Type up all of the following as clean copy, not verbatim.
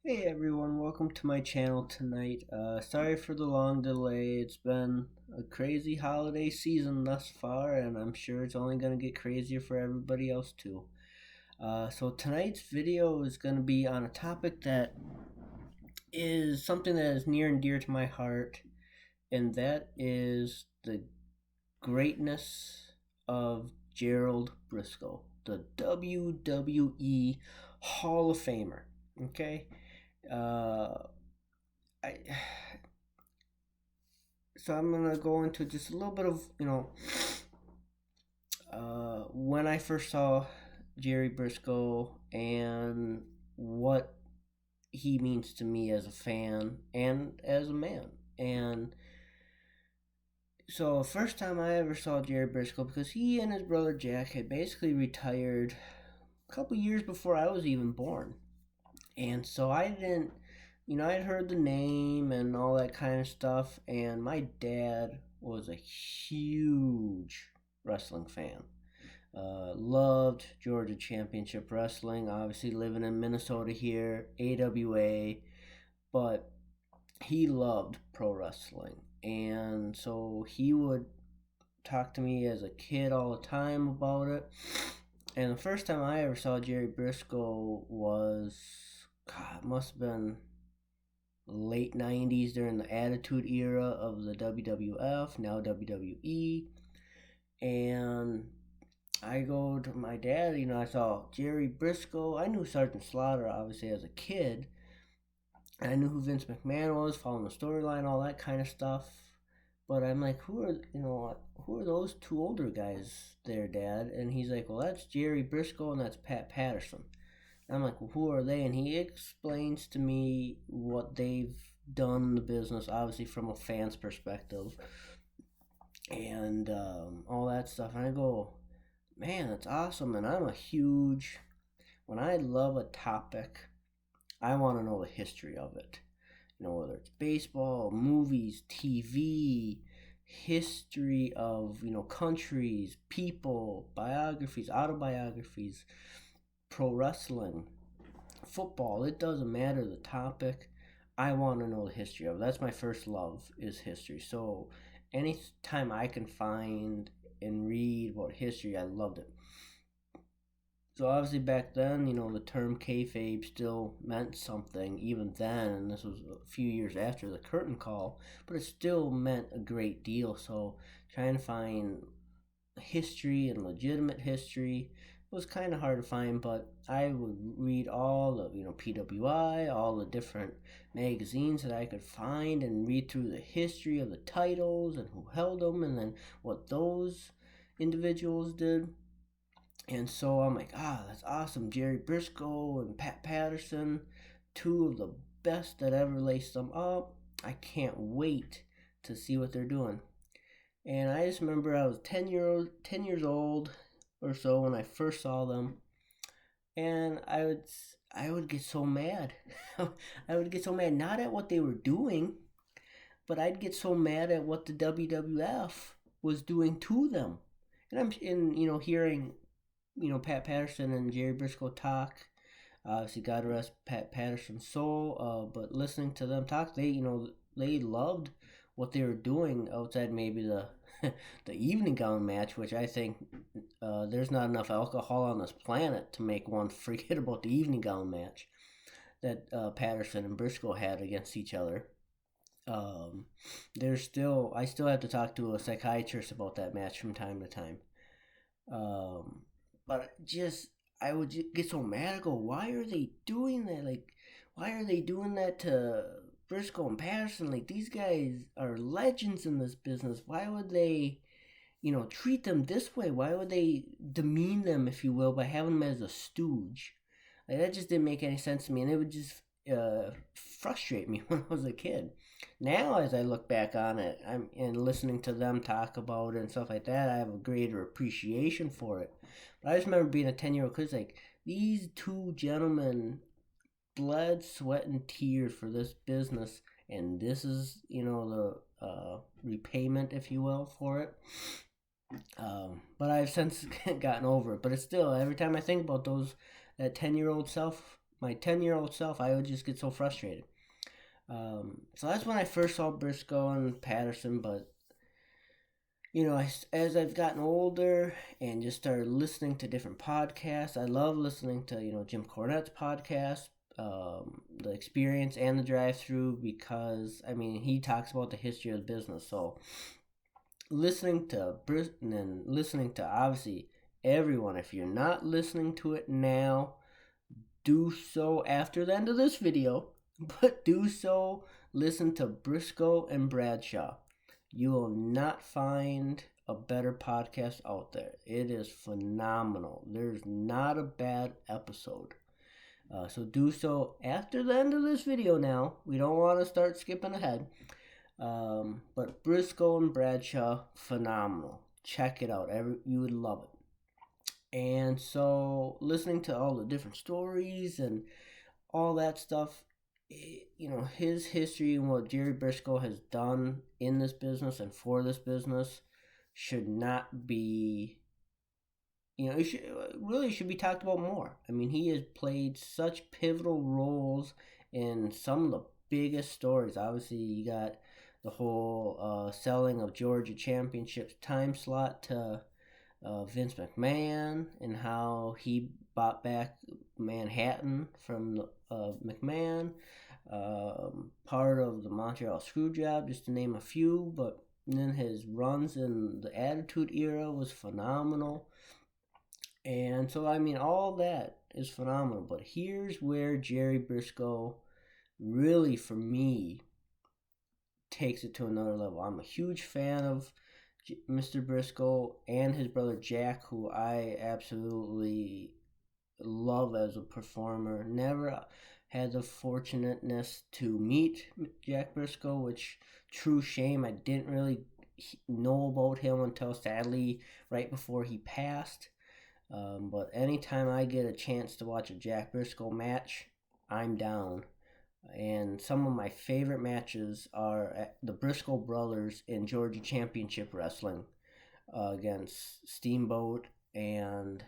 Hey everyone, welcome to my channel tonight. Sorry for the long delay. It's been a crazy holiday season thus far, and I'm sure it's only going to get crazier for everybody else too. So tonight's video is going to be on a topic that is something that is near and dear to my heart, and that is the greatness of Gerald Brisco, the WWE Hall of Famer. Okay? Uh, I so I'm gonna go into just a little bit of when I first saw Gerry Brisco and what he means to me as a fan and as a man. And so first time I ever saw Gerry Brisco, because he and his brother Jack had basically retired a couple years before I was even born. And so I didn't, I'd heard the name and all that kind of stuff, and my dad was a huge wrestling fan. Loved Georgia Championship Wrestling, obviously living in Minnesota here, AWA, but he loved pro wrestling. And so he would talk to me as a kid all the time about it. And the first time I ever saw Gerry Brisco was, God, it must have been late 90s during the Attitude Era of the WWF, now WWE. And I go to my dad, I saw Gerry Brisco. I knew Sergeant Slaughter, obviously, as a kid. I knew who Vince McMahon was, following the storyline, all that kind of stuff. But I'm like, who are those two older guys there, Dad? And he's like, well, that's Gerry Brisco and that's Pat Patterson. I'm like, well, who are they? And he explains to me what they've done in the business, obviously from a fan's perspective, and all that stuff. And I go, man, that's awesome. And when I love a topic, I want to know the history of it. Whether it's baseball, movies, TV, history of, countries, people, biographies, autobiographies, pro wrestling, football. It doesn't matter the topic. I want to know the history of it. That's my first love, is history. So anytime I can find and read about history, I loved it. So obviously back then, the term kayfabe still meant something even then, and this was a few years after the curtain call, but it still meant a great deal. So trying to find history and legitimate history was kind of hard to find, but I would read all of, PWI, all the different magazines that I could find, and read through the history of the titles and who held them, and then what those individuals did. And so I'm like, that's awesome. Gerry Brisco and Pat Patterson, two of the best that ever laced them up. I can't wait to see what they're doing. And I just remember I was 10 years old or so when I first saw them, and I would get so mad. I would get so mad, not at what they were doing, but I'd get so mad at what the WWF was doing to them. And hearing Pat Patterson and Gerry Brisco talk. Obviously, God rest Pat Patterson's soul. But listening to them talk, they loved what they were doing outside maybe the the evening gown match, which I think there's not enough alcohol on this planet to make one forget about the evening gown match that Patterson and Brisco had against each other. I still have to talk to a psychiatrist about that match from time to time. But I would just get so mad. I go, why are they doing that? Like, why are they doing that to Brisco and Patterson? Like, these guys are legends in this business. Why would they, treat them this way? Why would they demean them, if you will, by having them as a stooge? Like, that just didn't make any sense to me, and it would just frustrate me when I was a kid. Now, as I look back on it, and listening to them talk about it and stuff like that, I have a greater appreciation for it. But I just remember being a 10-year-old kid, like, these two gentlemen bled, sweat, and tears for this business, and this is, the repayment, if you will, for it. But I've since gotten over it. But it's still, every time I think about that 10-year-old self my 10-year-old self, I would just get so frustrated. So that's when I first saw Brisco and Patterson. But as I've gotten older and just started listening to different podcasts, I love listening to Jim Cornette's podcast, the Experience and the Drive Through, because he talks about the history of the business. So listening to Brisco and listening to obviously everyone. If you're not listening to it now, do so after the end of this video, but do so. Listen to Brisco and Bradshaw. You will not find a better podcast out there. It is phenomenal. There's not a bad episode. So do so after the end of this video now. We don't want to start skipping ahead. But Brisco and Bradshaw, phenomenal. Check it out. You would love it. And so listening to all the different stories and all that stuff, his history and what Gerry Brisco has done in this business and for this business should not be, it should be talked about more. He has played such pivotal roles in some of the biggest stories. Obviously, you got the whole selling of Georgia Championship's time slot to Vince McMahon, and how he bought back Manhattan from McMahon, part of the Montreal Screwjob, just to name a few. But then his runs in the Attitude Era was phenomenal. And so, all that is phenomenal. But here's where Gerry Brisco really, for me, takes it to another level. I'm a huge fan of Mr. Brisco and his brother Jack, who I absolutely love as a performer. Never had the fortunateness to meet Jack Brisco, which, true shame, I didn't really know about him until sadly right before he passed. But anytime I get a chance to watch a Jack Brisco match, I'm down. And some of my favorite matches are the Brisco brothers in Georgia Championship Wrestling against Steamboat and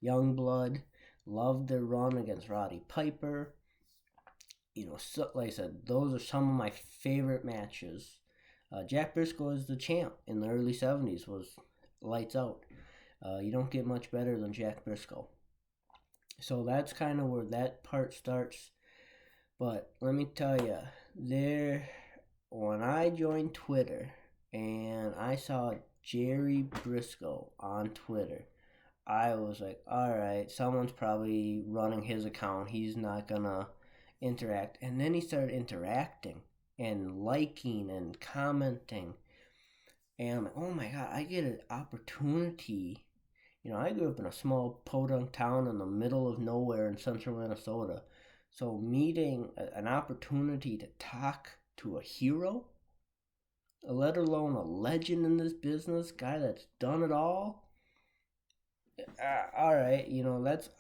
Youngblood. Loved their run against Roddy Piper. So, like I said, those are some of my favorite matches. Jack Brisco is the champ in the early 70s, was lights out. You don't get much better than Jack Brisco. So that's kind of where that part starts. But let me tell you, when I joined Twitter and I saw Gerry Brisco on Twitter, I was like, alright, someone's probably running his account. He's not gonna interact. And then he started interacting and liking and commenting. And I'm like, oh my god, I get an opportunity. I grew up in a small podunk town in the middle of nowhere in central Minnesota. So meeting an opportunity to talk to a hero, let alone a legend in this business, guy that's done it all. All right,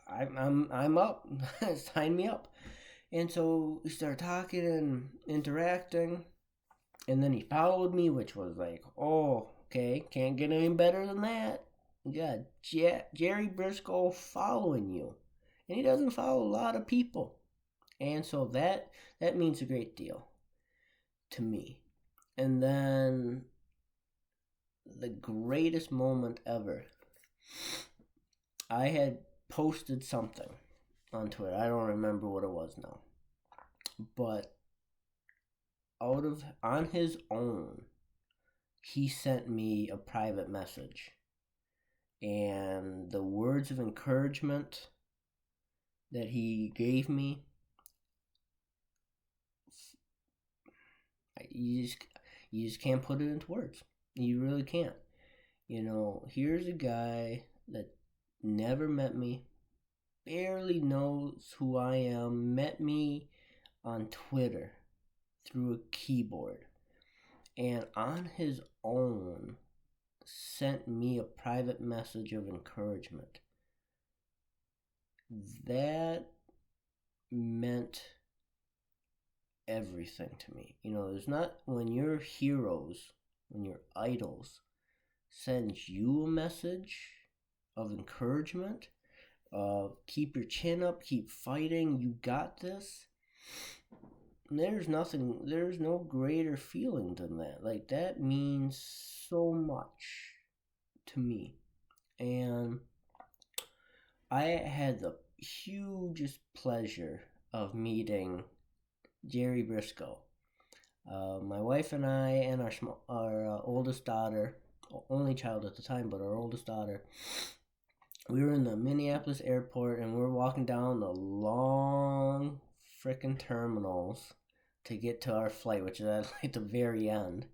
I'm up. Sign me up. And so we started talking and interacting, and then he followed me, which was like, oh, okay, can't get any better than that. You got Gerry Brisco following you, and he doesn't follow a lot of people. And so that means a great deal to me. And then the greatest moment ever, I had posted something on Twitter. I don't remember what it was now. But on his own, he sent me a private message. And the words of encouragement that he gave me, you just can't put it into words. You really can't. Here's a guy that never met me, barely knows who I am, met me on Twitter through a keyboard, and on his own sent me a private message of encouragement. That meant everything to me. There's not, when your heroes, when your idols sends you a message of encouragement, Keep your chin up, keep fighting, you got this. There's no greater feeling than that. Like, that means so much to me. And I had the hugest pleasure of meeting Gerry Brisco. My wife and I and our oldest daughter, only child at the time, but our oldest daughter, we were in the Minneapolis airport and we were walking down the long frickin' terminals to get to our flight, which is at like the very end.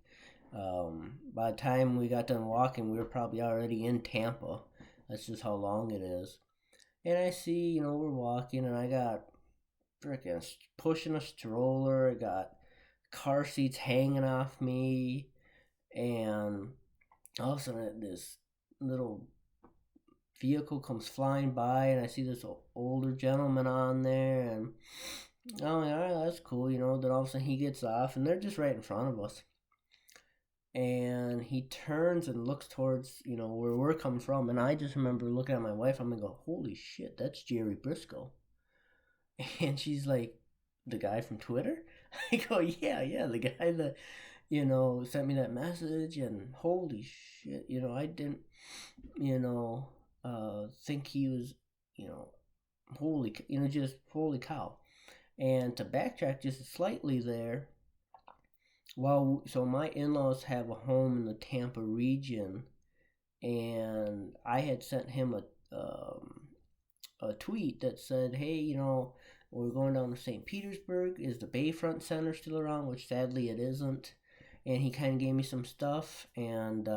By the time we got done walking, we were probably already in Tampa. That's just how long it is. And I see, we're walking, and I got frickin' pushing a stroller. I got car seats hanging off me, and all of a sudden this little vehicle comes flying by, and I see this older gentleman on there, and oh, yeah, that's cool, Then all of a sudden he gets off, and they're just right in front of us. And he turns and looks towards, where we're coming from. And I just remember looking at my wife. I'm going to go, holy shit, that's Gerry Brisco. And she's like, the guy from Twitter? I go, yeah, the guy that, sent me that message. And holy shit, I didn't, think he was, just holy cow. And to backtrack just slightly there, so my in-laws have a home in the Tampa region, and I had sent him a tweet that said, hey, we're going down to St. Petersburg. Is the Bayfront Center still around? Which sadly it isn't. And he kind of gave me some stuff, and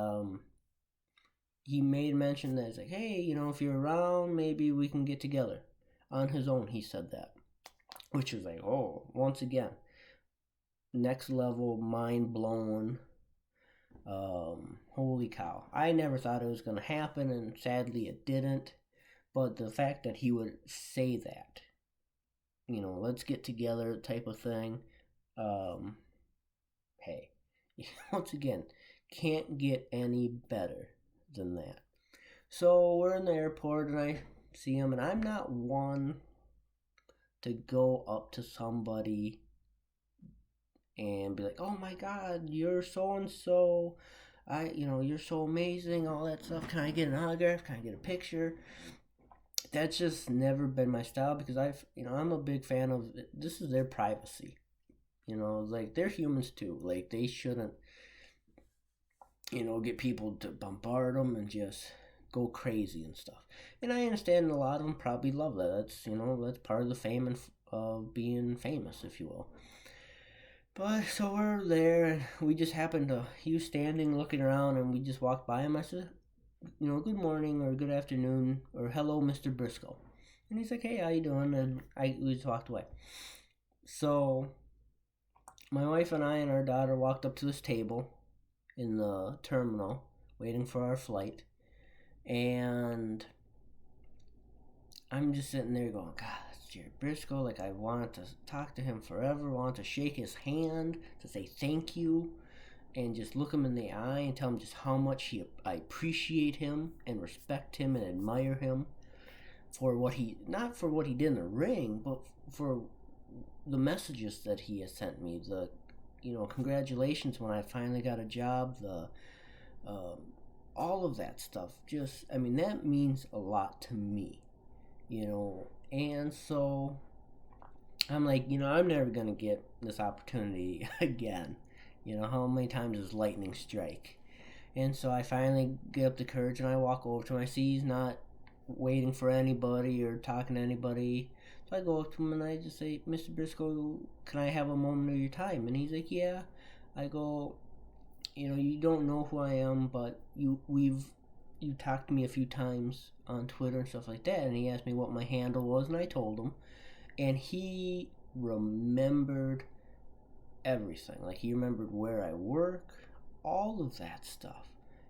he made mention that it's like, hey, if you're around, maybe we can get together. On his own, he said that, which was like, oh, once again, next level, mind blown. Holy cow. I never thought it was going to happen, and sadly it didn't. But the fact that he would say that, let's get together type of thing, hey, once again, can't get any better than that. So we're in the airport, and I see him, and I'm not one to go up to somebody and be like, oh my god, you're so and so, you're so amazing, all that stuff. Can I get an autograph? Can I get a picture? That's just never been my style, because I'm a big fan of, this is their privacy. Like, they're humans too. Like, they shouldn't, get people to bombard them and just go crazy and stuff. And I understand a lot of them probably love that. That's part of the fame of being famous, if you will. But so we're there, and we just happened to, he was standing looking around, and we just walked by him. I said, good morning or good afternoon or hello, Mr. Brisco. And he's like, hey, how you doing? And we just walked away. So my wife and I and our daughter walked up to this table in the terminal waiting for our flight. And I'm just sitting there going, God, that's Gerry Brisco. Like, I wanted to talk to him forever. Wanted to shake his hand, to say thank you, and just look him in the eye and tell him just how much I appreciate him and respect him and admire him for not for what he did in the ring, but for the messages that he has sent me. The, congratulations when I finally got a job, all of that stuff. That means a lot to me, and so I'm like, I'm never going to get this opportunity again. How many times does lightning strike? And so I finally get up the courage and I walk over to him. I see he's not waiting for anybody or talking to anybody. So I go up to him and I just say, Mr. Brisco, can I have a moment of your time? And he's like, yeah. I go, you don't know who I am, but you talked to me a few times on Twitter and stuff like that. And he asked me what my handle was, and I told him. And he remembered everything. Like, he remembered where I work, all of that stuff.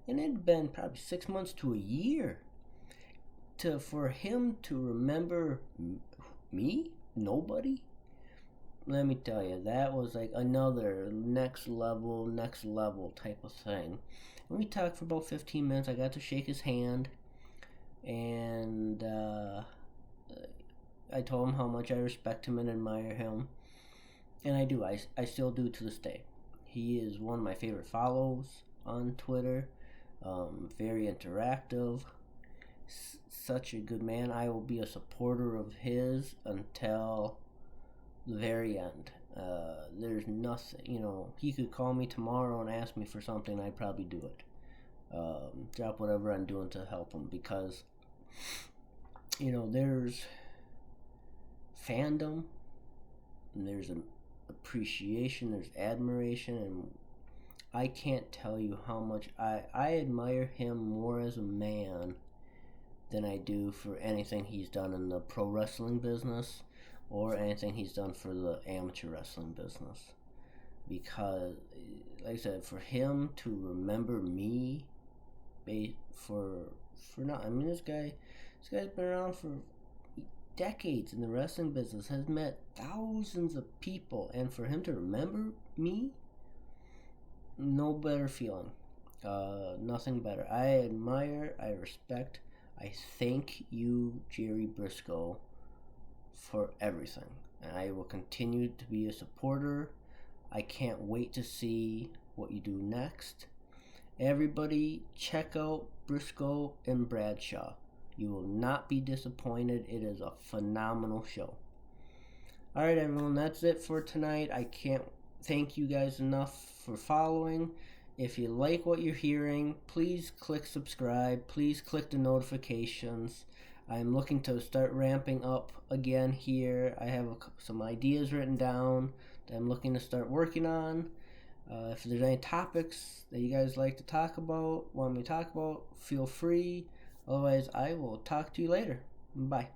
And it had been probably 6 months to a year for him to remember me, nobody. Let me tell you, that was like another next level type of thing. And we talked for about 15 minutes. I got to shake his hand, and I told him how much I respect him and admire him, and I do. I still do to this day. He is one of my favorite follows on Twitter. Very interactive. Such a good man. I will be a supporter of his until the very end. There's nothing, he could call me tomorrow and ask me for something, I'd probably do it. Drop whatever I'm doing to help him, because, there's fandom, and there's an appreciation, there's admiration, and I can't tell you how much I admire him more as a man than I do for anything he's done in the pro wrestling business or anything he's done for the amateur wrestling business. Because, like I said, for him to remember me, this guy's been around for decades in the wrestling business, has met thousands of people, and for him to remember me, no better feeling. Nothing better. I admire, I respect, I thank you, Gerry Brisco, for everything. And I will continue to be a supporter. I can't wait to see what you do next. Everybody, check out Brisco and Bradshaw. You will not be disappointed. It is a phenomenal show. Alright, everyone, that's it for tonight. I can't thank you guys enough for following. If you like what you're hearing, please click subscribe. Please click the notifications. I'm looking to start ramping up again here. I have some ideas written down that I'm looking to start working on. If there's any topics that you guys like to talk about, want me to talk about, feel free. Otherwise, I will talk to you later. Bye.